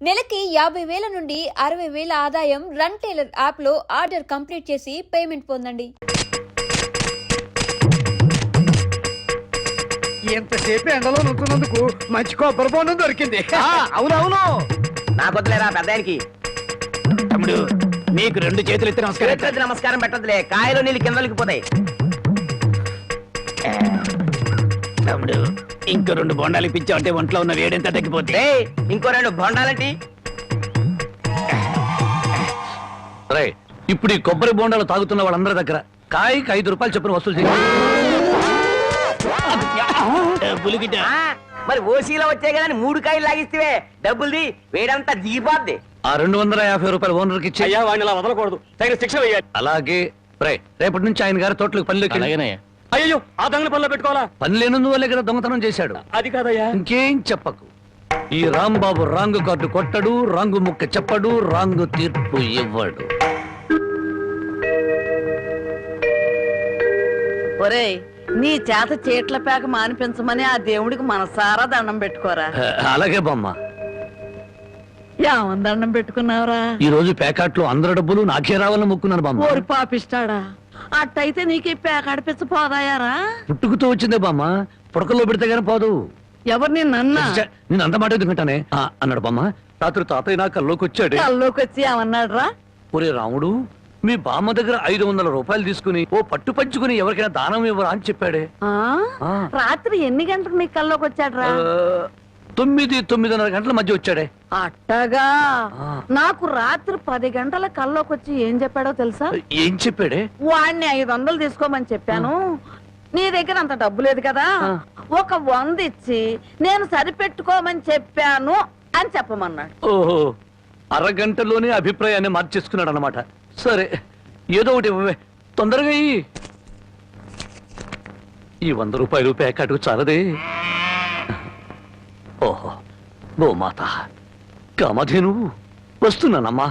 నెలకి 50,000 నుండి 60,000 ఆదాయం రన్ టైలర్ యాప్ లో ఆర్డర్ కంప్లీట్ చేసి పేమెంట్ పొందండి. ఎంతసేపు ఎండలో నుంచున్నందుకు మంచి కొబ్బరి బోండం దొరికింది. అవునవును నాకొద్దులేరా పెద్దానికి. తమ్ముడు నీకు 2 చేతులు ఎత్తి నమస్కారం. నమస్కారం పెట్టదులే, కాయలు నీళ్ళు కిందలకి పోతాయి. తమ్ముడు ఇంకో 2 బొండాలు ఇప్పించావు అంటే ఒంట్లో ఉన్న వేడెంత తగ్గిపోతే. ఇంకో 2 బొండాలంటి. ఇప్పుడు ఈ కొబ్బరి బోండాలు తాగుతున్న వాళ్ళందరి దగ్గర కాయకి 5 రూపాయలు చొప్పున వసూలు చేయాలి. మరి ఓసీలో వచ్చాయి కదా 3 కాయలు లాగిస్తే డబ్బుల్ది వేడంతా దిగిపోద్ది. ఆ 250 రూపాయలు ఓనర్కి ఇచ్చి అయ్యా వాడిని అలా వదలకూడదు, తగిన శిక్ష వేయాలి. అలాగే రేపటి నుంచి ఆయన గారి తోటలకు పనిలోకి. అయ్యో ఆ దొంగల పనిలో పెట్టుకోవాలా? పని లేనందువల్లే కదా దొంగతనం చేశాడు. అది కాదయ్యా. ఇంకేం చెప్పకు. ఈ రాంబాబు రాంగు కార్డు కొట్టడు, రాంగు ముక్క చెప్పడు, రాంగు తీర్పు ఇవ్వడు. ఒరేయ్, నీ చేత చీట్ల పేక మానిపించమని ఆ దేవుడికి మనసారా దండం పెట్టుకోరా. అలాగే బామ్మ. ఏమని దండం పెట్టుకున్నావురా? ఈ రోజు ప్యాకెట్లో అందరి డబ్బులు నాకే రావాలని మొక్కున్నాను బామ్మ. ఓరి పాపిస్తాడా, అట్టయితే నీకు ఈ పేక అడిపించ పోదాయారా? పుట్టుకుతో వచ్చిందే బామ్మ, పుడకల్లో పెడితే గానీ పోదు. ఎవరు నిన్న నేను అంత మాట ఎందుకంటానే అన్నాడు బామ్మ. రాత్రి తాతయ్య నా కల్లోకి వచ్చాడు. కల్లోకి వచ్చి ఏమన్నాడు రా? ఒరే రాముడు, మీ బామ్మ దగ్గర 500 రూపాయలు తీసుకుని ఓ పట్టు పంచుకుని ఎవరికైనా దానం ఇవ్వరా అని చెప్పాడే. రాత్రి ఎన్ని గంటలకు నీ కల్లోకి వచ్చాడు రా? 9-9:30 గంటల మధ్య వచ్చాడే. అట్టగా నాకు రాత్రి 10 గంటల కల్లోకి వచ్చి ఏం చెప్పాడో తెలుసా? ఏం చెప్పాడే? వాడిని 500 తీసుకోమని చెప్పాను, నీ దగ్గర అంత డబ్బు లేదు కదా, ఒక 100 ఇచ్చి నేను సరిపెట్టుకోమని చెప్పాను అని చెప్పమన్నాడు. ఓహో, అరగంటలోనే అభిప్రాయాన్ని మార్చేసుకున్నాడు అనమాట. సరే, ఏదో ఒకటి ఇవ్వవే, తొందరగా ఈ 100 రూపాయలు ప్యాకెట్కు చాలదే. ఓహో, గోమాత కామధేను వస్తున్నానమ్మా.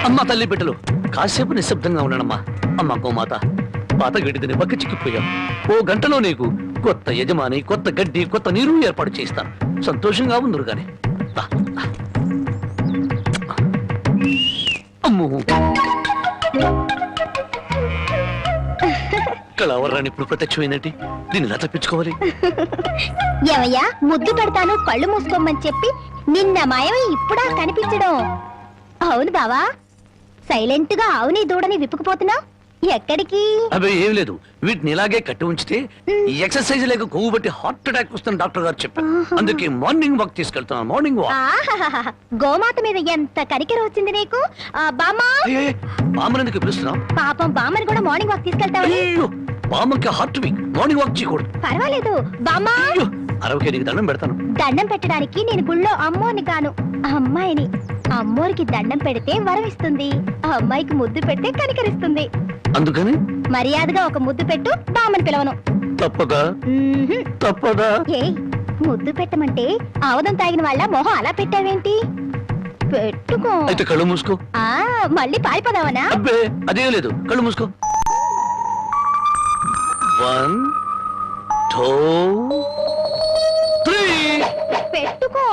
అమ్మ తల్లి బిడ్డలు కాసేపు నిశ్శబ్దంగా ఉన్నానమ్మా. అమ్మ గోమాత, పాత గడ్డిని పక్క చిక్కిపోయాం. ఓ గంటలో నీకు కొత్త యజమాని, కొత్త గడ్డి, కొత్త నీరు ఏర్పాటు చేస్తాను. సంతోషంగా ఉందరు గాని. అమ్మో, కళావరాన్ని ఇప్పుడు ప్రత్యక్షమైందంటే దీన్ని ఎలా తప్పించుకోవాలి? ఏమయ్యా, ముద్దు పెడతాను కళ్ళు మూసుకోమని చెప్పి నిన్న మాయమై ఇప్పుడా కనిపించడం? అవును బావా, సైలెంట్ గా ఆవుని దూడని విప్పుకుపోతున్నా ఎక్కడికి? అవి ఏం లేదు, వీటిని ఇలాగే కట్టి ఉంచితే ఈ ఎక్సర్సైజ్ లేక కొవ్వు బట్టి హార్ట్ అటాక్ వస్తుంది డాక్టర్ గారు చెప్పారు. అందుకే మార్నింగ్ వాక్ తీసుకెళ్తున్నాను. Morning walk. గోమాత మీద ఎంత కరికెర వచ్చింది నీకు? బామ్మా, బామ్మనందుకు పిలుస్తున్నాం. పాపం బామ్మని కూడా మార్నింగ్ వాక్ తీసుకెళ్తావా? బామ్మకి హార్ట్ వీక్, మార్నింగ్ వాక్ చేయకూడదు. పర్వాలేదు బామ్మా, 60 నీకు దండం పెడతాను. దండం పెట్టడానికి నేను గుళ్ళో అమ్మోని కాను, అమ్మాయిని. అమ్మోరికి దండం పెడితే వరం ఇస్తుంది, అమ్మాయికి ముద్దు పెడితే కనికరిస్తుంది. అందుకని మర్యాదగా ఒక ముద్దు పెట్టు, బామ్మని పిలవను. తప్పదా? తప్పదా? ఏయ్, ముద్దు పెట్టమంటే ఆవదం తాగిన వాళ్ళ మొహం అలా పెట్టావేంటి? పెట్టుకో. అయితే కళ్ళు మూసుకో. మళ్ళీ పారిపోదావనా? అబ్బే, అదేం లేదు, కళ్ళు మూసుకో. 1 2 3 పెట్టుకో.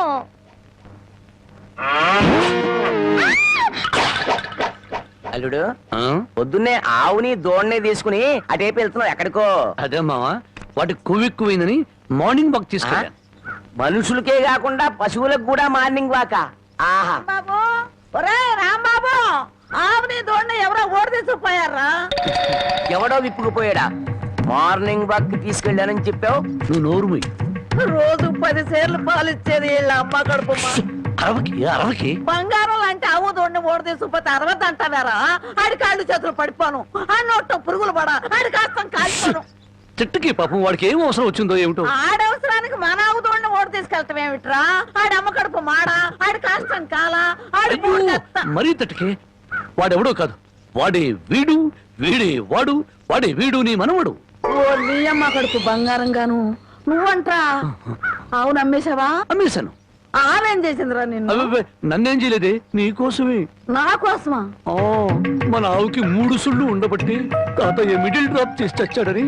అల్లుడు, పొద్దున్నే ఆవుని దోణ్ణి తీసుకుని అటేపు వెళ్తున్నావు ఎక్కడికో? అదే మావా, వాటి కొవ్వెక్కువైందని మార్నింగ్ వాక్ తీసుకెళ్ళాను. మనుషులకే కాకుండా పశువులకు కూడా మార్నింగ్ వాక? ఆహా. బాబు, ఒరే రాంబాబు, ఆవుని దోడిని ఎవరో ఓడి తీసుకుపోయారా? ఎవడో విప్పుకుపోయాడా? మార్నింగ్ వాక్ తీసుకెళ్ళానని చెప్పావు. నువ్వు నోరుమి. రోజు 10 సేర్లు పాలు ఇచ్చేది వీళ్ళ అమ్మ కడుపు. అరవకి బంగారం లాంటి ఆవు దోడిని ఓడి తీసుకుపోతే 60 అంటారా? ఆడి కాళ్ళు చేతులు పడిపోను, ఆ నోట్లో పురుగులు పడ, ఆడి కాస్తం కాల్పోను. చెట్టుకి పాపం వాడికి ఏం అవసరం వచ్చిందో ఏమిటో. ఆడవసరానికి మన ఆవు దోడిని ఓడి తీసుకెళ్తాం ఏమిట్రా? ఆడి అమ్మ కడుపు మాడా, ఆడి కాస్తం కాలా, ఆడి మరీ తట్టుకే. వాడెవడో కాదు, వాడే వీడు, వీడే వాడు, వాడే వీడు నీ మనవడు. ఓ నీ అమ్మ కడుపు బంగారం గాను. నువ్వంట్రా ఆవును అమ్మేశావా? అమ్మేశాను. ఆవేం చేసిందిరా నిన్ను? నన్నేం చేయలేదే, నీకోసమే. నా కోసమా? మన ఆవుకి 3 సుళ్ళు ఉండబట్టి తాతయ్య మిడిల్ డ్రాప్ చేసి చచ్చాడని,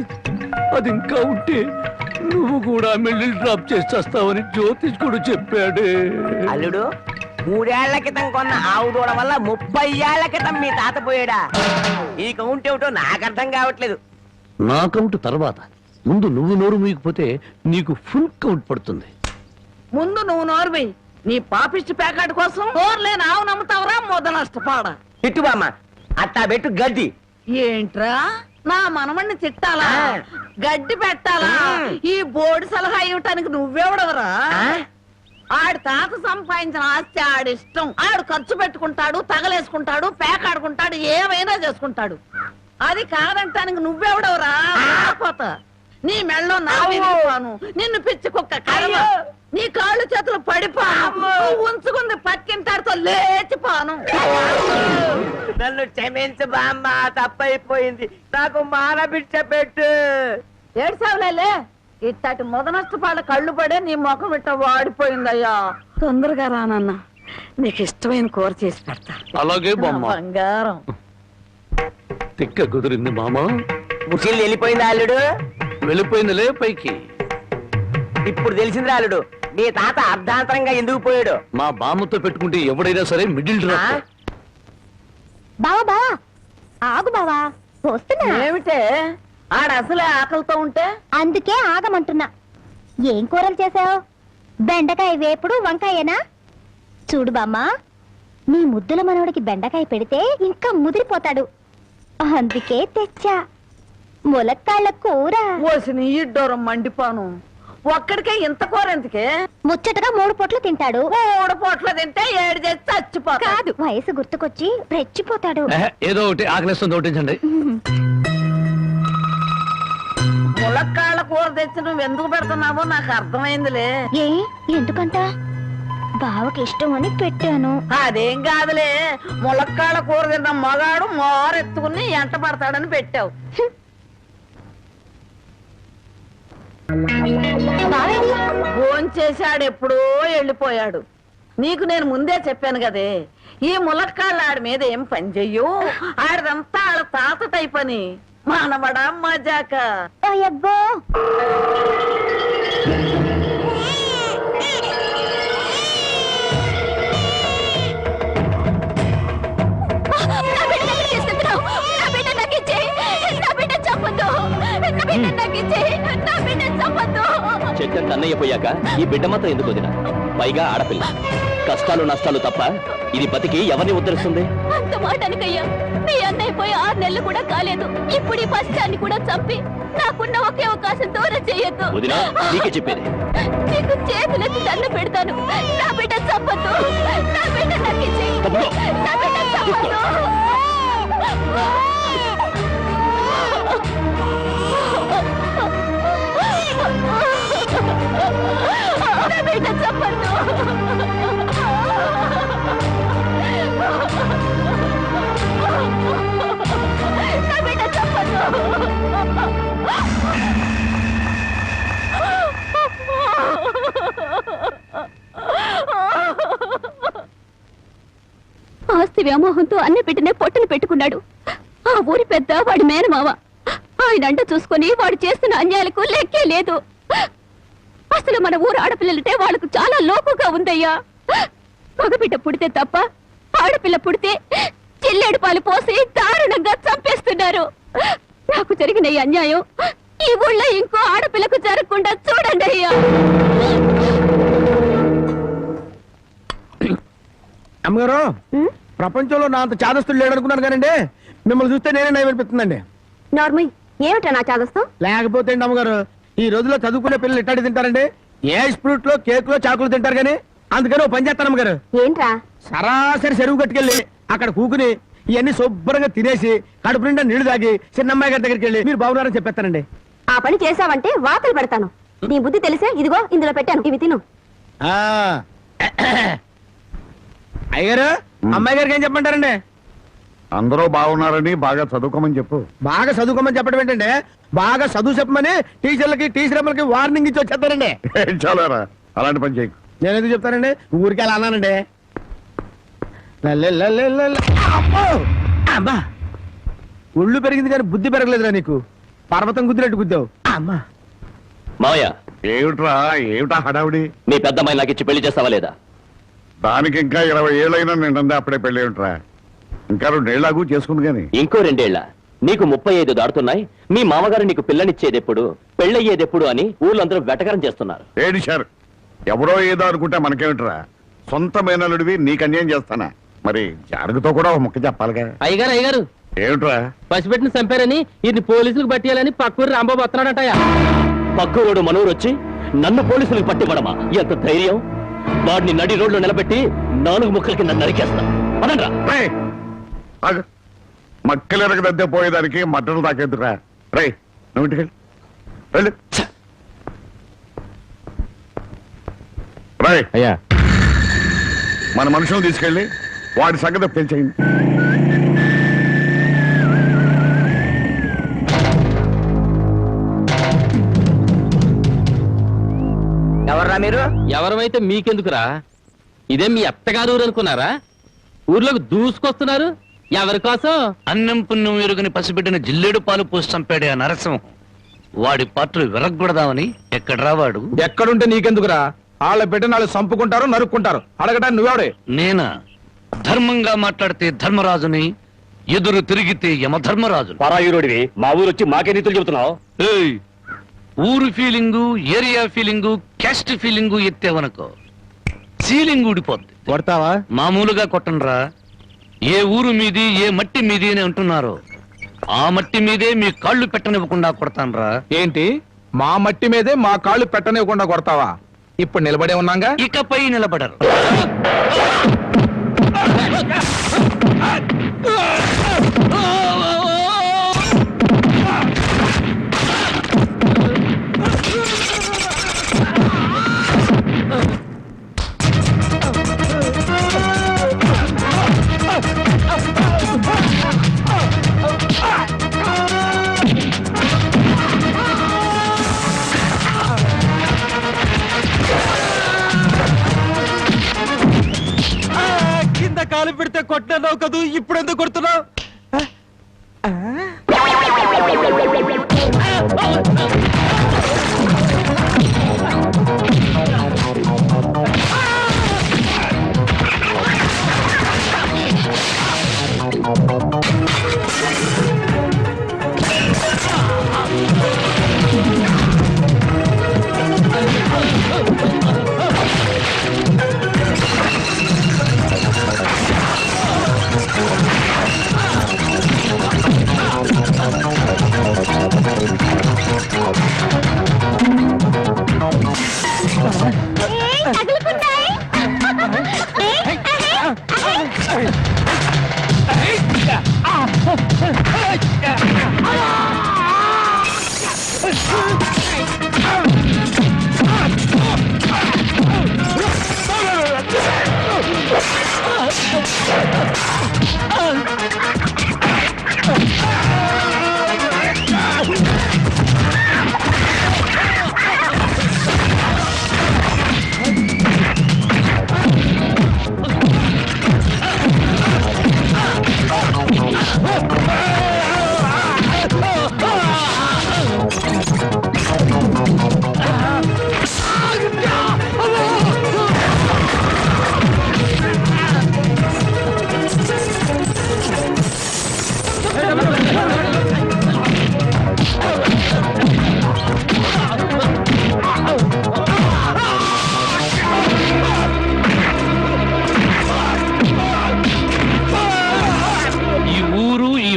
అది ఇంకా ఉంటే నువ్వు కూడా మిడిల్ డ్రాప్ చేసి చేస్తావని జ్యోతిష్ కూడా చెప్పాడే. అల్లుడు, 3 ఏళ్ల క్రితం కొన్న ఆవు దూడ వల్ల 30 ఏళ్ల క్రితం మీ తాత పోయాడా? ఈ కౌంట్ ఏమిటో నాకు అర్థం కావట్లేదు. నా కౌంట్ తర్వాత ముందు నువ్వు నోరు మూయకపోతే నీకు ఫుల్ కౌంట్ పడుతుంది. ముందు నువ్వు నోరువి. నీ పాపిష్టి ప్యాకెట్ కోసం నోరులేని ఆవు నమ్ముతావరా మొద నష్టపాడ. తిట్టు బామ్మ, అట్టా పెట్టు గడ్డి. ఏంట్రా నా మనమణ్ణి తిట్టాలా? ఆ. గడ్డి పెట్టాలా? ఈ బోర్డు సలహా ఇవ్వటానికి నువ్వెవడవరా? ఆడి తాత సంపాదించిన ఆస్తి ఆడిష్టం. ఆడు ఖర్చు పెట్టుకుంటాడు, తగలేసుకుంటాడు, పేకాడుకుంటాడు, ఏమైనా చేసుకుంటాడు. అది కాదంటానికి నువ్వెవడవరా? పోతా నీ మెళ్ళో నా విరిగిపోను, నిన్ను పిచ్చి కుక్క కర్మ, నీ కాళ్ళు చేతులు పడిపోను, నువ్వు ఉంచుకుంది పక్కింటాడితో లేచిపోను. నన్ను క్షమించు బామ్మ, తప్పైపోయింది. నాకు మానబిడ్డ పెట్టు. ఏడ్సావులేలే, ఇట్టటి మొద నష్టపాళ్ళ కళ్ళు పడే నీ ముఖం ఇట్ట వాడిపోయిందయ్యా. తొందరగా రానన్న, నీకు ఇష్టమైన కూర చేసి పెడతా. అలాగే నా బామ్మ. బంగారం. తిక్క కుదిరింది మామ. ముసిల్ వెళ్ళిపోయింది అల్లుడు. వెళ్ళిపోయిందిలే పైకి. ఇప్పుడు తెలిసింది అల్లుడు, మీ తాత అర్ధాంతరంగా ఎందుకు పోయాడు. మా బామ్మతో పెట్టుకుంటే ఎవడైనా సరే మిడిల్ డ్రాప్. బావా బావా ఆగు బావా, వస్తున్నా. ఏమిటే ఆడ అసలే ఆకలితో ఉంటే? అందుకే ఆగమంటున్నా. ఏం కూరలు చేసావు? బెండకాయ వేపుడు, వంకాయేనా? చూడు బామ్మ, నీ ముద్దుల మనవడికి బెండకాయ పెడితే ఇంకా ముదిరిపోతాడు. అందుకే తెచ్చా ములక్కాళ్ళ కూర. ఓసిని ఇడ్డోరం మండిపోను. ఒక్కడికే ఇంత కూర ఎందుకే? ముచ్చటగా 3 పూట్లు తింటాడు. 3 పూట్ల తింటే 7 చేసి చచ్చిపోతా. కాదు, వయసు గుర్తుకొచ్చి రెచ్చిపోతాడు. ఏదో ఒకటి ఆకలిస్తుంది ఒకటించండి. ములక్కాళ్ళ కూర తెచ్చి నువ్వు ఎందుకు పెడుతున్నావో నాకు అర్థమైందిలే. ఏ ఎందుకంట? బావకి ఇష్టం అని పెట్టాను. అదేం కాదులే, ములక్కాళ్ళ కూర తిన్న మగాడు మోరెత్తుకుని ఎంట పడతాడని పెట్టావు. బావేడి? భోంచేశాడు, ఎప్పుడో వెళ్ళిపోయాడు. నీకు నేను ముందే చెప్పాను కదే, ఈ ములక్కాళ్ళ ఆడి మీద ఏం పని చెయ్యు. ఆడిదంతా ఆడ తాత టైప్ అని. మానవడా మజాక. అయ్యబ్బో, చెట్టంత అన్నయ్య పోయాక ఈ బిడ్డ మాత్రం ఎందుకు వదిన? పైగా ఆడపిల్ల. కష్టాలు నష్టాలు తప్ప ఇది బతికి ఎవరిని ఉద్ధరిస్తుంది? అంత మాటనికయ్యా, మీ అన్నయ్య పోయి 6 నెలలు కూడా కాలేదు. ఇప్పుడు ఈ పశ్చాన్ని కూడా చంపి నాకున్న ఒకే అవకాశం దూరం చేయొద్దు. వదినా, నీకే చెప్పేది. నీకు చేతులెత్తి దండ పెడతాను. నా బిడ్డ చంపొద్దు. నా బిడ్డ నాకు ఇచ్చేయ్. తప్పుకో. నా బిడ్డ చంపొద్దు. నా బిడ్డ చంపొద్దు. నా బిడ్డ చంపొద్దు. ఆస్తి వ్యామోహంతో అన్న పెట్టినే పొట్టను పెట్టుకున్నాడు. ఆ ఊరి పెద్ద వాడి మేనమావ. ఆయన అంట చూసుకుని వాడు చేస్తున్న అన్యాయాలకు లెక్కే లేదు. అసలు మన ఊరు ఆడపిల్లలంటే వాళ్ళకు చాలా లోకుగా ఉందయ్యా. మగబిడ్డ పుడితే తప్ప ఆడపిల్ల పుడితే చిల్లేడు పాలు పోసి దారుణంగా చంపేస్తున్నారు. నాకు జరిగిన ఈ అన్యాయం ఈ ఊళ్ళో ఇంకో ఆడపిల్లకు జరగకుండా చూడండి అయ్యా. అమ్మగారు, ప్రపంచంలో నా అంత చాదస్తులు లేడనుకున్నాను కానండి, మిమ్మల్ని చూస్తే నేనే నయమనిపిస్తుందండి. నార్మల్ ఏమిటా నా చాదస్తం? లేకపోతే ఏంటి అమ్మగారు, ఈ రోజుల్లో చదువుకునే పిల్లలు ఇట్టాడి తింటారండి. ఏ స్ప్రూట్ లో కేక్ లో చాకులు తింటారు కానీ, అందుకని ఓ పని చేస్తాను అమ్మగారు. ఏంట్రా? సరాసరి చెరువు కట్టుకెళ్ళి అక్కడ కూకుని ఇవన్నీ శుభ్రంగా తినేసి కడుపు నిండా నీళ్లు తాగి చిన్నమ్మాయి గారి దగ్గరికి వెళ్ళి మీరు బాగున్నారని చెప్పేస్తానండి. ఆ పని చేసావంటే వాతలు పెడతాను. నీ బుద్ధి తెలిసే ఇదిగో ఇందులో పెట్టాను, ఇవి తిను. అయ్యారు, అమ్మాయి గారికి ఏం చెప్పమంటారండి? అందరూ బాగున్నారని బాగా చదువుకోమని చెప్పు. బాగా చదువుకోమని చెప్పడం ఏంటంటే, బాగా చదువు చెప్పమని టీచర్లకి టీచర్లకి వార్నింగ్ ఇచ్చి వచ్చేస్తారండి. చాలారా, అలాంటి పని చేయకు. నేను ఎందుకు చెప్తానండి, ఊరికి అలా అన్నానండి. అమ్మో! అమ్మా, ఒళ్ళు పెరిగింది కానీ బుద్ధి పెరగలేదురా నీకు. పర్వతం గుద్దినట్టు గుద్దావు. అమ్మా, మావయ్య, ఏమిట్రా, ఏమిటా హడావుడి? మీ పెద్దమ్మాయి నాకు ఇచ్చి పెళ్లి చేస్తావా లేదా? దానికి ఇంకా 20 ఏళ్ళైనా నిండా అప్పుడే పెళ్ళి ఉంటారా? ఇంకా 2 ఏళ్ళకు చేసుకుంది కానీ. ఇంకో 2 ఏళ్ల నీకు 35 దాడుతున్నాయి. మీ మామగారు నీకు పిల్లనిచ్చేదెప్పుడు, పెళ్ళయ్యేదెప్పుడు అని ఊళ్ళందరూ వెటకరం చేస్తున్నారు. ఏడిశారు. ఎవరో ఏదో అనుకుంటే మనకేమిట్రా? సొంత మేనలుడివి నీకు అన్యాయం చేస్తానా? మరి జారుగుతో కూడా ఒక ముక్క చెప్పాలిగా. అయ్యగారు ఏమిట్రా? పసిపెట్టిన చంపారని ఇది పోలీసులకు పట్టియాలని పక్కూరి రాంబాబు వస్తున్నాడటయా. పక్కూరోడు మనూరు వచ్చి నన్ను పోలీసులకు పట్టివ్వడమా? ఎంత ధైర్యం! వాడిని నడి రోడ్లో నిలబెట్టి 4 ముక్కల కింద నరికేస్తా. అనండ్రా. మక్కలెరగ దద్దే పోయేదానికి మటన్ దాకెద్దురా. రై నువ్వు ఇంటికి వెళ్ళు. రై అయ్యా, మన మనుషులను తీసుకెళ్ళి వాడి సంగతి పెంచేయండి. ఎవర్రా మీరు? ఎవరమైతే మీకెందుకురా? ఇదే మీ అత్తగారు ఊరు అనుకున్నారా? ఊర్లోకి దూసుకొస్తున్నారు. ఎవరి కోసం? అన్నం పుణ్యం ఎరుగని పసిబిడ్డని జిల్లేడు పాలు పోసి చంపాడే ఆ నరసింహం. వాడి పాత్రలు విరగొడదామని ఎక్కడ రావాడు? ఎక్కడుంటే నీకెందుకురా? వాళ్ళ బిడ్డ నాళ్ళు చంపుకుంటారు, నరుక్కుంటారు. అడగటానికి నువ్వెవడే? నేనా? ధర్మంగా మాట్లాడితే ధర్మరాజుని, ఎదురు తిరిగితే యమధర్మరాజు. పరాయురుడివి మా ఊరు వచ్చి మాకే నీతులు చెబుతున్నావు. ఏయ్, ఊరు feeling, area feeling, caste feeling ఎత్తేవనుకో సీలింగ్ ఊడిపోద్ది. కొడతావా? మామూలుగా కొట్టనరా. ఏ ఊరు మీది, ఏ మట్టి మీది అని అంటున్నారో ఆ మట్టి మీదే మీ కాళ్ళు పెట్టనివ్వకుండా కొడతానరా. ఏంటి, మా మట్టి మీదే మా కాళ్ళు పెట్టనివ్వకుండా కొడతావా? ఇప్పుడు నిలబడే ఉన్నాగా. ఇకపై నిలబడరు. కింద కాలు పెడితే కొట్టినావు కదూ, ఇప్పుడు ఎందుకు కొడుతున్నావు?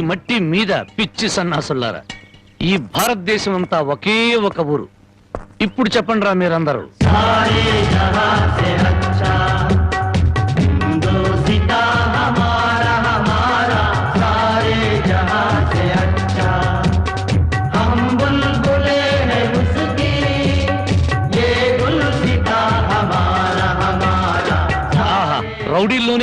మట్టి మీద పిచ్చి సన్నాసులారా, ఈ భారతదేశం అంతా ఒకే ఒక ఊరు. ఇప్పుడు చెప్పండి రా మీరందరూ. రౌడీల్లోనే